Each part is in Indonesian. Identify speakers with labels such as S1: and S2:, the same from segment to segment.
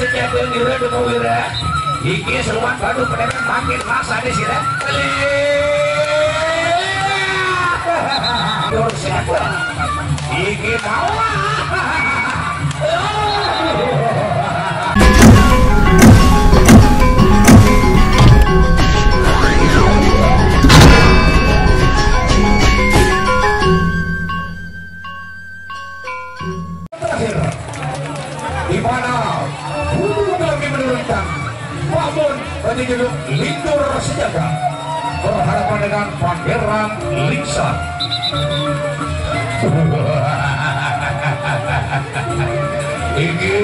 S1: sejagung wira duka wira iki seluman badu penemen makin rasa di sini dur siapa iki mau di mana gunung lagi menurunkan bangun penjejuluk lindur sejaga berhadapan dengan Pangeran Lingsar. Ini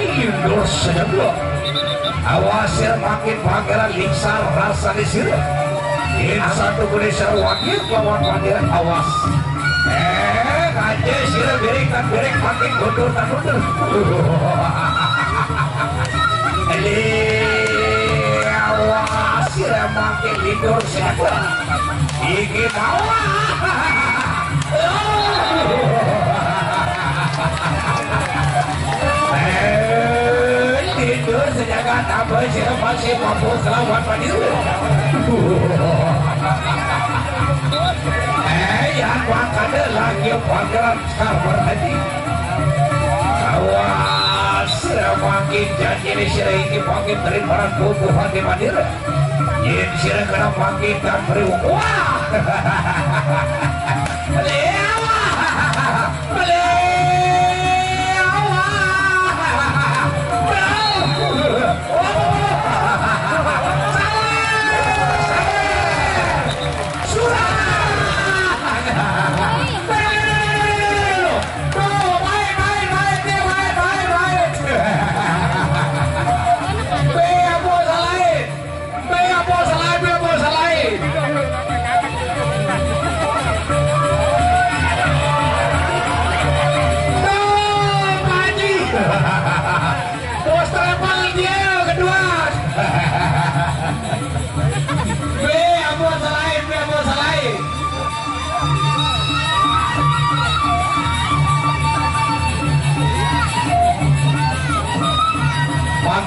S1: lindur sejaga awasir makin Pangeran Lingsar rasa disirah ini satu Indonesia wakil lawan Pangeran awas aja sirah berikan berek makin gondor tak gondor awas sirah makin lindur siapa iki mau lindur sejaga tambah sirah masih mampu selamat padiru yang wakanda lagi Pangeran Skarbar tadi awas makin janji ini sirah ini makin terimparan bubuh hati mandira yin sirah kena makin dan beri wah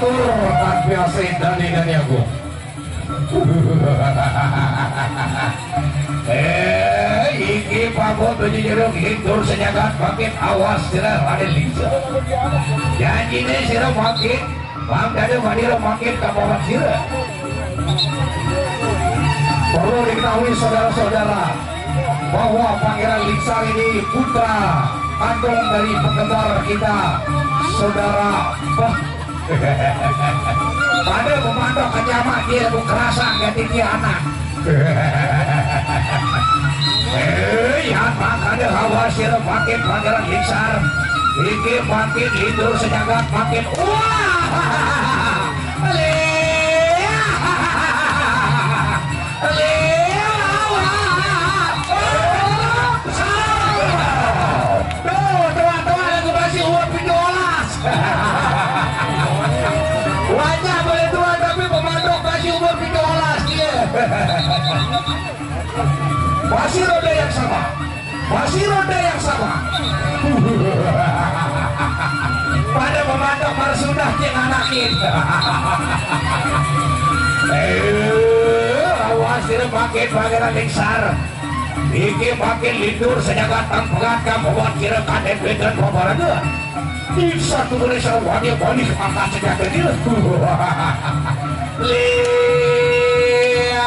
S1: rekan biasa Dani dan aku iki pabot berjeruk hindur senyagat makin awas sirah Raden Lingsar janji ini sirah makin Bang Dada Madira makin kamoran sirah perlu diketahui saudara-saudara bahwa Pangeran Lingsar ini putra kandung dari penggemar kita saudara pada memandang kejamak dia itu kerasa ganti dia anak ya makanya khawatir makin Pangeran Lingsar ini makin lindur senyagat makin wah wajah boleh tua tapi pemandok masih umur 13 dia masih roda yang sama pada pemandok baru sudah ceng anakin awas dia makin Pangeran Lingsar iki makin lindur senyagat tampungan kamu buat kira kadet wedan pabaraga di satu Indonesia wajib balik angkat senjata dia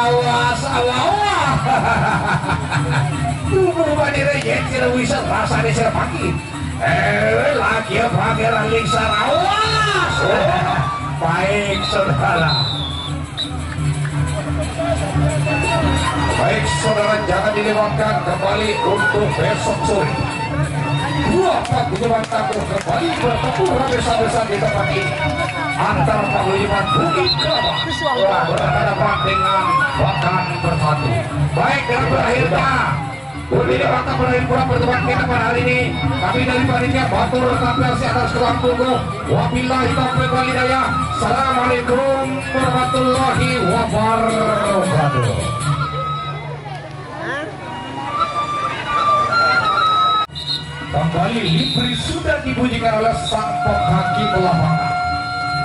S1: awas tubuh badira yentir wisat rasa di serpaki lagi Pangeran Lingsar awas baik saudara jangan dilewatkan kembali untuk besok sore dua paguyuban tabuh kembali bertempur besar-besar di tempat ini antar paguyuban Bukit Kelapa berhadapan dengan Bakan Bersatu baik dengan berakhirnya Budi Bakan berakhir kurang pertemuan kita pada hari ini kami dari panitia Batur KPLC atas Tuan Punggung wabillahi taufiq wal hidayah. Assalamualaikum warahmatullahi wabarakatuh. Kembali Lipri sudah dibunyikan oleh sang penghaki lapangan.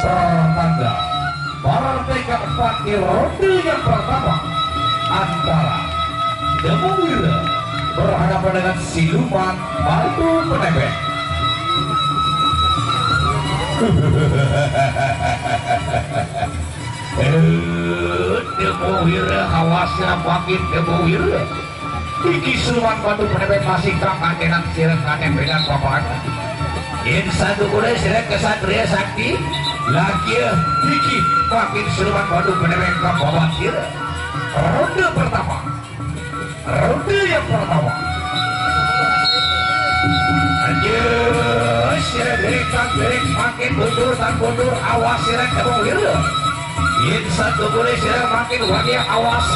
S1: pertanda partai keempat di ronde yang pertama antara Demawira berhadapan dengan Siluman Batu Penebek. Demawira hawasnya makin Demawira. Iki Siluman Batu Penebek masih kakenan sirek kanempenan paparan. Yang satu kuda sirek kesatria sakti lagi iki makin Siluman Batu Penebek kapawan sirek. Ronde pertama. Ronde yang pertama. Anjir, sirek berik makin mundur dan mundur, awas sirek Demawira. Yang satu kuda sirek makin wajah awas.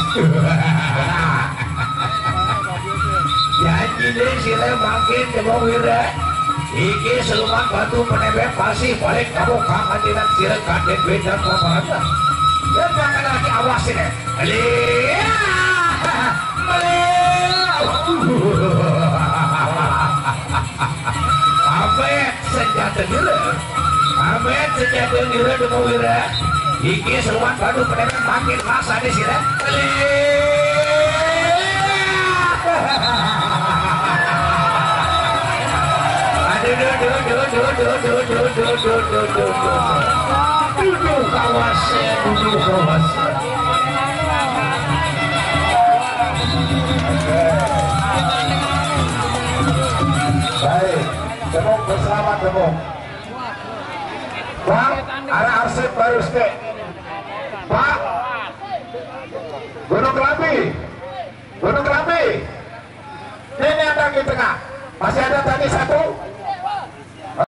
S1: Janji deh sirek makin Demawira. Iki Siluman Batu Penebek pasti balik kamu kehadiran sirek kadet beda pemerintah. Dan jangan lagi awas sirek. Abet senjata gila. Abet senjata gila Demawira. Iki Siluman Batu Penebek makin masa di sirek. Duduk kawasnya, duduk kawasnya. Baik, Demok berselamat Demok. Pak, ada arsip baru stek. Pak, Gunung Kelambi. Gunung Kelambi. Ini ada di tengah. Masih ada tadi satu